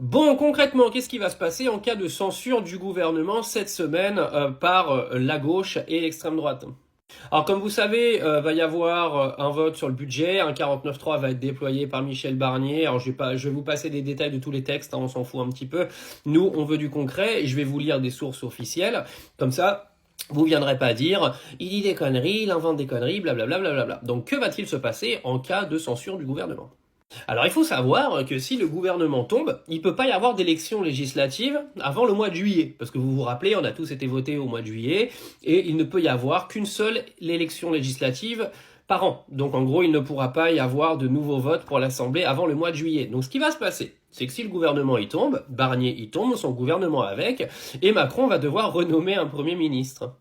Bon, concrètement, qu'est-ce qui va se passer en cas de censure du gouvernement cette semaine par la gauche et l'extrême droite? Alors, comme vous savez, va y avoir un vote sur le budget, un 49.3 va être déployé par Michel Barnier. Alors, je vais vous passer des détails de tous les textes, hein, on s'en fout un petit peu. Nous, on veut du concret et je vais vous lire des sources officielles. Comme ça, vous viendrez pas dire, il dit des conneries, il invente des conneries, blablabla. Blablabla. Donc, que va-t-il se passer en cas de censure du gouvernement? Alors il faut savoir que si le gouvernement tombe, il ne peut pas y avoir d'élection législative avant le mois de juillet. Parce que vous vous rappelez, on a tous été votés au mois de juillet, et il ne peut y avoir qu'une seule élection législative par an. Donc en gros, il ne pourra pas y avoir de nouveaux votes pour l'Assemblée avant le mois de juillet. Donc ce qui va se passer, c'est que si le gouvernement y tombe, Barnier y tombe, son gouvernement avec, et Macron va devoir renommer un Premier ministre.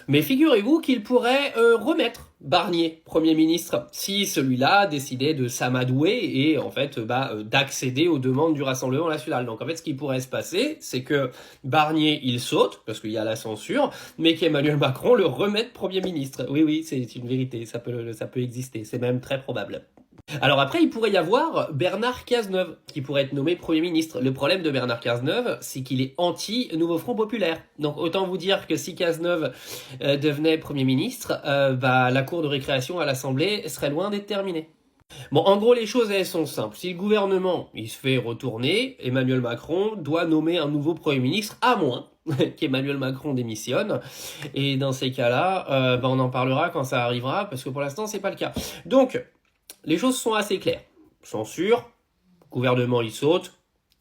Mais figurez-vous qu'il pourrait remettre Barnier Premier ministre si celui-là décidait de s'amadouer et en fait d'accéder aux demandes du Rassemblement national. Donc en fait ce qui pourrait se passer, c'est que Barnier il saute parce qu'il y a la censure, mais qu'Emmanuel Macron le remette Premier ministre. Oui, c'est une vérité, ça peut exister, c'est même très probable. Alors après, il pourrait y avoir Bernard Cazeneuve, qui pourrait être nommé Premier ministre. Le problème de Bernard Cazeneuve, c'est qu'il est anti-Nouveau Front Populaire. Donc autant vous dire que si Cazeneuve devenait Premier ministre, la cour de récréation à l'Assemblée serait loin d'être terminée. Bon, en gros, les choses, elles sont simples. Si le gouvernement, il se fait retourner, Emmanuel Macron doit nommer un nouveau Premier ministre, à moins qu'Emmanuel Macron démissionne. Et dans ces cas-là, on en parlera quand ça arrivera, parce que pour l'instant, c'est pas le cas. Donc, les choses sont assez claires. Censure, gouvernement il saute,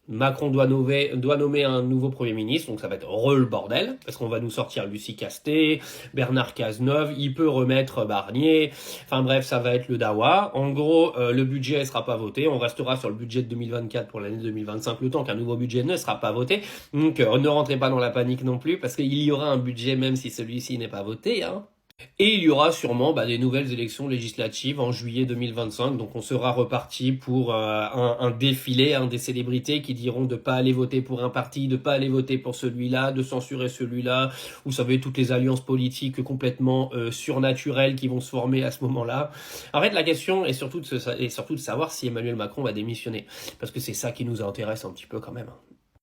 Macron doit nommer un nouveau Premier ministre, donc ça va être le bordel, parce qu'on va nous sortir Lucie Castet, Bernard Cazeneuve, il peut remettre Barnier, enfin bref, ça va être le dawa. En gros, le budget ne sera pas voté, on restera sur le budget de 2024 pour l'année 2025, le temps qu'un nouveau budget ne sera pas voté, donc ne rentrez pas dans la panique non plus, parce qu'il y aura un budget même si celui-ci n'est pas voté, hein. Et il y aura sûrement des nouvelles élections législatives en juillet 2025, donc on sera reparti pour un défilé des célébrités qui diront de pas aller voter pour un parti, de pas aller voter pour celui-là, de censurer celui-là. Vous savez, toutes les alliances politiques complètement surnaturelles qui vont se former à ce moment-là. En fait, la question est surtout de savoir si Emmanuel Macron va démissionner, parce que c'est ça qui nous intéresse un petit peu quand même.